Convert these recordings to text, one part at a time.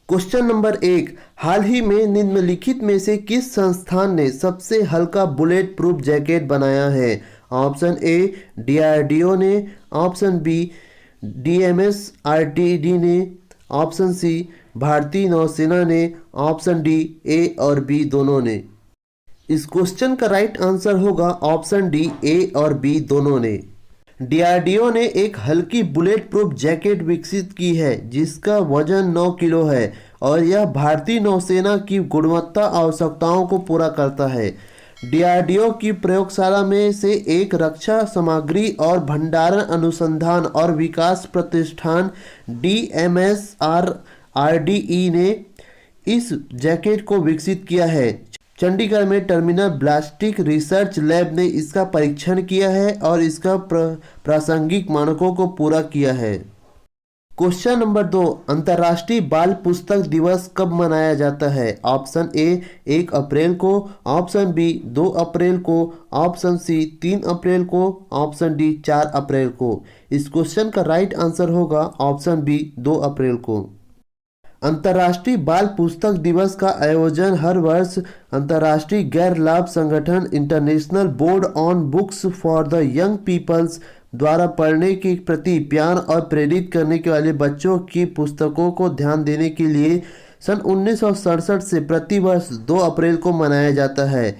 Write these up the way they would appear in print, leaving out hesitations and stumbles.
Question number 1, हाल ही में निम्नलिखित में से किस संस्थान ने सबसे हल्का बुलेट प्रूफ जैकेट बनाया है? ऑप्शन ए डीआरडीओ ने, ऑप्शन बी डीएमएसआरटीडी ने, ऑप्शन सी भारतीय नौसेना ने, ऑप्शन डी ए और बी दोनों ने। इस क्वेश्चन का राइट आंसर होगा ऑप्शन डी ए और बी दोनों ने। डीआरडीओ ने एक हल्की बुलेट प्रूफ जैकेट विकसित की है जिसका वजन 9 किलो है और यह भारतीय नौसेना की गुणवत्ता आवश्यकताओं को पूरा करता है। डीआरडीओ की प्रयोगशाला में से एक रक्षा सामग्री और भंडारण अनुसंधान और विकास प्रतिष्ठान डीएमएसआरटीडी ने इस जैकेट को विकसित किया है। चंडीगढ़ में टर्मिनल ब्लास्टिक रिसर्च लैब ने इसका परीक्षण किया है और इसका प्रासंगिक मानकों को पूरा किया है। क्वेश्चन नंबर 2, अंतर्राष्ट्रीय बाल पुस्तक दिवस कब मनाया जाता है? ऑप्शन ए 1 अप्रैल को, ऑप्शन बी 2 अप्रैल को, ऑप्शन सी 3 अप्रैल को, ऑप्शन डी 4 अप्रैल को। इस क्वेश्चन का राइट आंसर होगा ऑप्शन बी 2 अप्रैल को। अंतर्राष्ट्रीय बाल पुस्तक दिवस का आयोजन हर वर्ष अंतर्राष्ट्रीय गैर लाभ संगठन International Board on Books for the Young Peoples द्वारा पढ़ने के प्रति प्यार और प्रेरित करने के वाले बच्चों की पुस्तकों को ध्यान देने के लिए सन 1967 से प्रति वर्ष 2 अप्रैल को मनाया जाता है।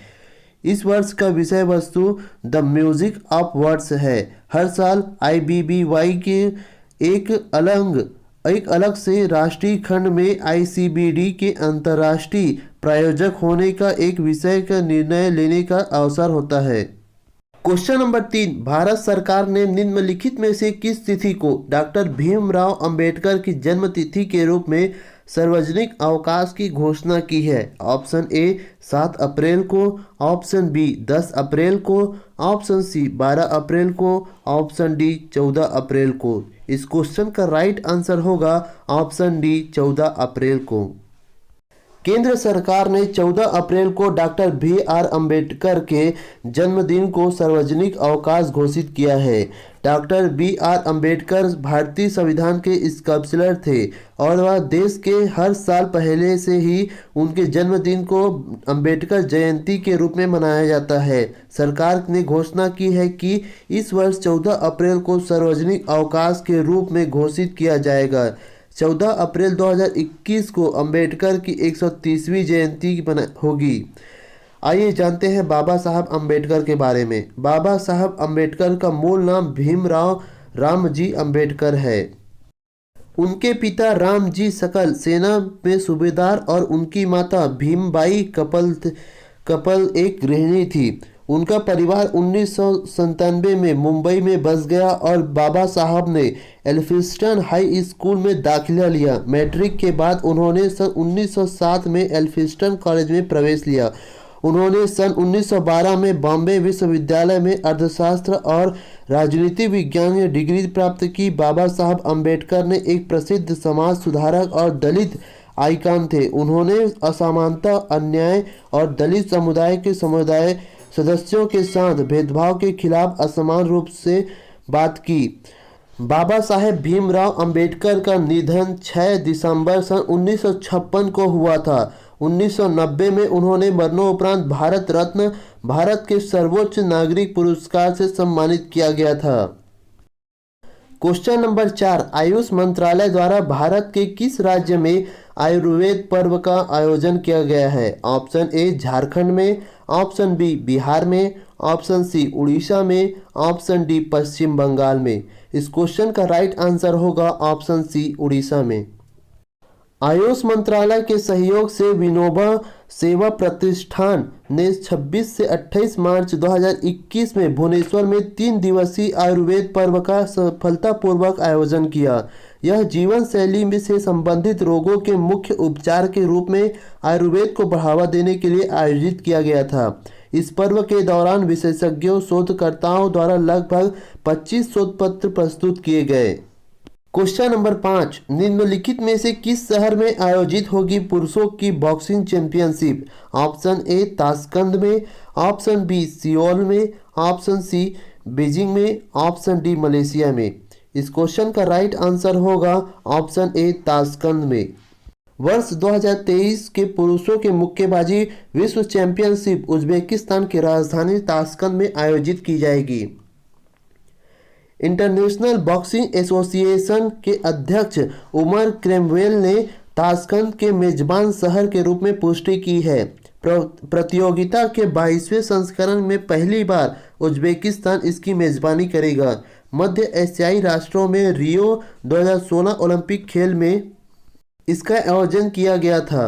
इस वर्ष का विषय वस्तु द म्यूजिक ऑफ वर्ड्स है। हर साल IBBY के एक अलग से राष्ट्रीय खंड में ICBD के अंतर्राष्ट्रीय प्रायोजक होने का एक विषय का निर्णय लेने का अवसर होता है। क्वेश्चन नंबर 3, भारत सरकार ने निम्नलिखित में से किस तिथि को डॉक्टर भीमराव अंबेडकर की जन्म तिथि के रूप में सार्वजनिक अवकाश की घोषणा की है? ऑप्शन ए 7 अप्रैल को, ऑप्शन बी 10 अप्रैल को, ऑप्शन सी 12 अप्रैल को, ऑप्शन डी 14 अप्रैल को। इस क्वेश्चन का राइट आंसर होगा ऑप्शन डी 14 अप्रैल को। केंद्र सरकार ने 14 अप्रैल को डॉक्टर BR अंबेडकर के जन्मदिन को सार्वजनिक अवकाश घोषित किया है। डॉक्टर BR अंबेडकर भारतीय संविधान के स्कल्पचर थे और वह देश के हर साल पहले से ही उनके जन्मदिन को अंबेडकर जयंती के रूप में मनाया जाता है। सरकार ने घोषणा की है कि इस वर्ष 14 अप्रैल को सार्वजनिक अवकाश के रूप में घोषित किया जाएगा। 14 अप्रैल 2021 को अंबेडकर की 130वीं जयंती होगी। आइए जानते हैं बाबा साहब अंबेडकर के बारे में। बाबा साहब अंबेडकर का मूल नाम भीमराव रामजी अंबेडकर है। उनके पिता रामजी सकल सेना में सूबेदार और उनकी माता भीमबाई कपल एक गृहिणी थी। उनका परिवार 1997 में मुंबई में बस गया और बाबा साहब ने एल्फिंस्टन हाई स्कूल में दाखिला लिया। मैट्रिक के बाद उन्होंने सन 1907 में एल्फिंस्टन कॉलेज में प्रवेश लिया। उन्होंने सन 1912 में बॉम्बे विश्वविद्यालय में अर्थशास्त्र और राजनीति विज्ञान में डिग्री प्राप्त की। बाबा साहब अंबेडकर ने एक प्रसिद्ध समाज सुधारक और दलित आइकॉन थे। उन्होंने असमानता, अन्याय और दलित समुदाय के सदस्यों के साथ भेदभाव के खिलाफ असमान रूप से बात की। बाबा साहेब भीमराव अंबेडकर का निधन 6 दिसंबर सन 1956 को हुआ था। 1990 में उन्होंने मरणोपरांत भारत रत्न, भारत के सर्वोच्च नागरिक पुरस्कार से सम्मानित किया गया था। क्वेश्चन नंबर 4, आयुष मंत्रालय द्वारा भारत के किस राज्य में आयुर्वेद पर्व का आयोजन किया गया है? ऑप्शन ए झारखंड में, ऑप्शन बी बिहार में, ऑप्शन सी उड़ीसा में, ऑप्शन डी पश्चिम बंगाल में। इस क्वेश्चन का राइट आंसर होगा ऑप्शन सी उड़ीसा में। आयुष मंत्रालय के सहयोग से विनोबा सेवा प्रतिष्ठान ने 26 से 28 मार्च 2021 में भुवनेश्वर में 3 दिवसीय आयुर्वेद पर्व का सफलतापूर्वक आयोजन किया। यह जीवन शैली में से संबंधित रोगों के मुख्य उपचार के रूप में आयुर्वेद को बढ़ावा देने के लिए आयोजित किया गया था। इस पर्व के दौरान विशेषज्ञों शोधकर्ताओं द्वारा लगभग 25 शोध पत्र प्रस्तुत किए गए। क्वेश्चन नंबर 5, निम्नलिखित में से किस शहर में आयोजित होगी पुरुषों की boxing championship? Option A Tashkent में, ऑप्शन बी सियोल में, ऑप्शन सी बीजिंग में, ऑप्शन डी मलेशिया में। इस क्वेश्चन का राइट आंसर होगा ऑप्शन ए ताशकंद में। वर्ष 2023 के पुरुषों के मुक्केबाजी विश्व चैंपियनशिप उज्बेकिस्तान की राजधानी ताशकंद में आयोजित की जाएगी। इंटरनेशनल बॉक्सिंग एसोसिएशन के अध्यक्ष उमर क्रेमवेल ने ताशकंद के मेजबान शहर के रूप में पुष्टि की है। प्रतियोगिता के 22वें संस्करण में पहली बार उज्बेकिस्तान इसकी मेजबानी करेगा। मध्य एशियाई राष्ट्रों में रियो 2016 ओलंपिक खेल में इसका आयोजन किया गया था।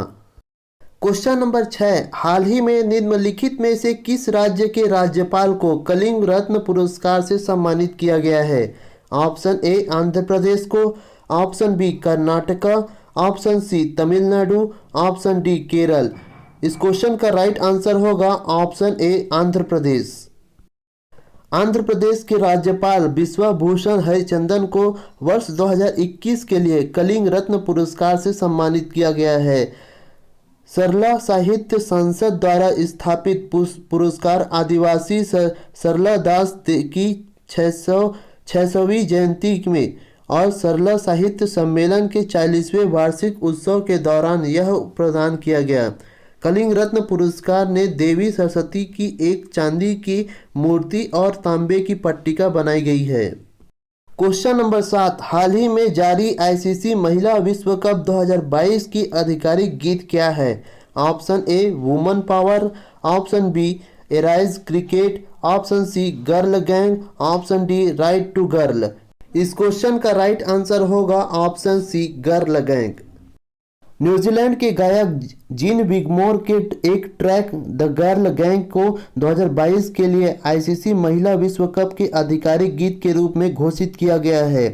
क्वेश्चन नंबर 6, हाल ही में निम्नलिखित में से किस राज्य के राज्यपाल को कलिंग रत्न पुरस्कार से सम्मानित किया गया है? ऑप्शन ए आंध्र प्रदेश को, option B Karnataka, option C Tamil Nadu, option D Kerala. इस क्वेश्चन का राइट आंसर होगा ऑप्शन ए आंध्र प्रदेश। आंध्र प्रदेश के राज्यपाल बिश्वभूषण हरिचंदन को वर्ष 2021 के लिए कलिंग रत्न पुरस्कार से सम्मानित किया गया है। सरला साहित्य संसद द्वारा स्थापित पुरस्कार आदिवासी सरला दास की 600वीं जयंती में और सरला साहित्य सम्मेलन के 40वें वार्षिक उत्सव के दौरान यह प्रदान किया गया। कलिंग रत्न पुरस्कार ने देवी सरस्वती की एक चांदी की मूर्ति और तांबे की पट्टिका बनाई गई है। क्वेश्चन नंबर 7, हाल ही में जारी आईसीसी महिला विश्व कप 2022 की आधिकारिक गीत क्या है? Option A woman power, option B arise cricket, option C girl gang, option D right to girl. इस क्वेश्चन का राइट आंसर होगा option C girl gang. New Zealand के गायक जीन विगमोर के एक ट्रैक द गर्ल गैंग को 2022 के लिए आईसीसी महिला विश्व कप के आधिकारिक गीत के रूप में घोषित किया गया है।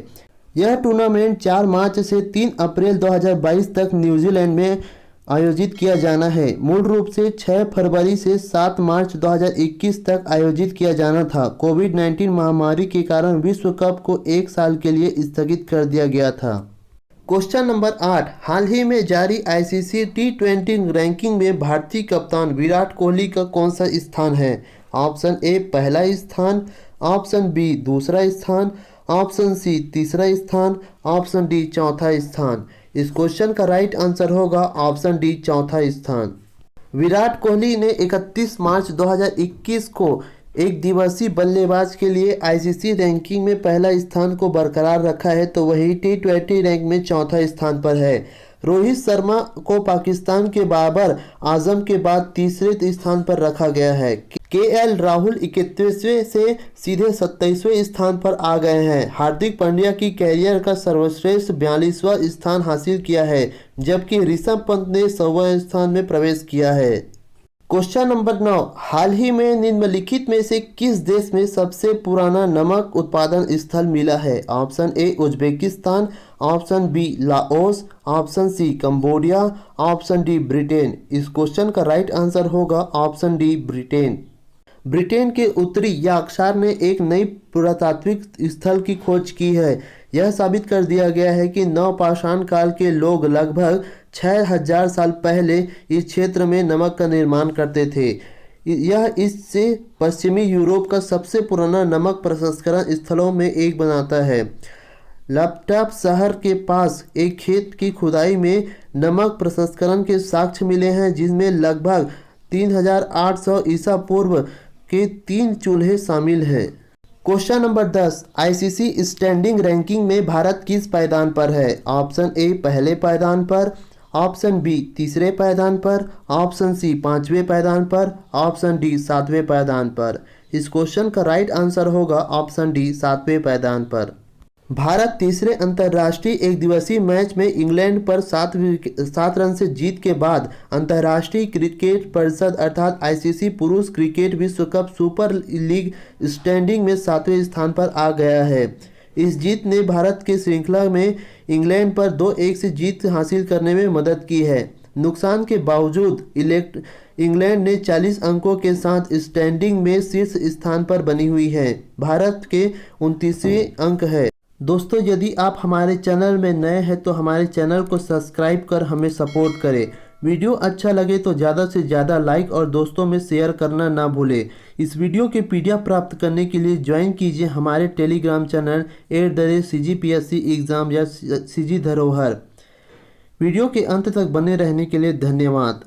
यह टूर्नामेंट 4 मार्च से 3 अप्रैल 2022 तक न्यूजीलैंड में आयोजित किया जाना है। मूल रूप से 6 फरवरी से 7 मार्च 2021 तक आयोजित किया जाना था। कोविड-19 महामारी के कारण विश्व कप को 1 साल के लिए स्थगित कर दिया गया था। क्वेश्चन नंबर 8, हाल ही में जारी आईसीसी T20 रैंकिंग में भारतीय कप्तान विराट कोहली का कौन सा स्थान है? ऑप्शन ए पहला स्थान, ऑप्शन बी दूसरा स्थान, ऑप्शन सी तीसरा स्थान, ऑप्शन डी चौथा स्थान। इस क्वेश्चन का राइट आंसर होगा ऑप्शन डी चौथा स्थान। विराट कोहली ने 31 मार्च 2021 को एक दिवसीय बल्लेबाज के लिए आईसीसी रैंकिंग में पहला स्थान को बरकरार रखा है, तो वही T20 रैंक में चौथा स्थान पर है। रोहित शर्मा को पाकिस्तान के बाबर आजम के बाद तीसरे स्थान पर रखा गया है। केएल राहुल 21वें से सीधे 27वें स्थान पर आ गए हैं। हार्दिक पांड्या की कैरियर का सर्वश्रेष्ठ 42वां स्थान हासिल किया है, जबकि ऋषभ पंत ने 100वें स्थान में प्रवेश किया है। क्वेश्चन नंबर 9, हाल ही में निम्नलिखित में से किस देश में सबसे पुराना नमक उत्पादन स्थल मिला है? Option A Uzbekistan, option B Laos, option C Cambodia, option D Britain. इस क्वेश्चन का राइट आंसर होगा ऑप्शन डी ब्रिटेन। ब्रिटेन के उत्तरी यार्कशायर ने एक नई पुरातात्विक स्थल की खोज की है। यह साबित कर दिया गया है कि नवपाषाण काल के लोग लगभग 6000 साल पहले इस क्षेत्र में नमक का निर्माण करते थे। यह इससे पश्चिमी यूरोप का सबसे पुराना नमक प्रसंस्करण स्थलों में एक बनाता है। लैपटॉप शहर के पास एक खेत की खुदाई में नमक प्रसंस्करण के साक्ष्य मिले हैं, जिसमें लगभग 3800 ईसा पूर्व के 3 चूल्हे शामिल हैं। Question number 10, ICC standing ranking में भारत किस पायदान पर है? ऑप्शन ए पहले पायदान पर, ऑप्शन बी तीसरे पायदान पर, ऑप्शन सी 5वें पायदान पर, ऑप्शन डी 7वें पायदान पर। इस क्वेश्चन का राइट आंसर होगा ऑप्शन डी 7वें पायदान पर। भारत तीसरे अंतर्राष्ट्रीय एक दिवसीय मैच में इंग्लैंड पर 7 रन से जीत के बाद अंतर्राष्ट्रीय क्रिकेट परिषद अर्थात आईसीसी पुरुष क्रिकेट विश्व कप सुपर लीग स्टैंडिंग में 7वें स्थान पर आ गया है। इस जीत ने भारत के श्रृंखला में इंग्लैंड पर 2-1 से जीत हासिल करने में मदद की है। नुकसान के बावजूद इंग्लैंड ने 40 अंकों के साथ स्टैंडिंग में शीर्ष स्थान पर बनी हुई है। भारत के 29वें अंक है। दोस्तों, यदि आप हमारे चैनल में नए हैं तो हमारे चैनल को सब्सक्राइब कर हमें सपोर्ट करें। वीडियो अच्छा लगे तो ज़्यादा से ज़्यादा लाइक और दोस्तों में शेयर करना ना भूलें। इस वीडियो के PDF प्राप्त करने के लिए ज्वाइन कीजिए हमारे टेलीग्राम चैनल @CGPSC एग्ज़ाम या CG धरोहर। वीडियो के अंत तक बने रहने के लिए धन्यवाद।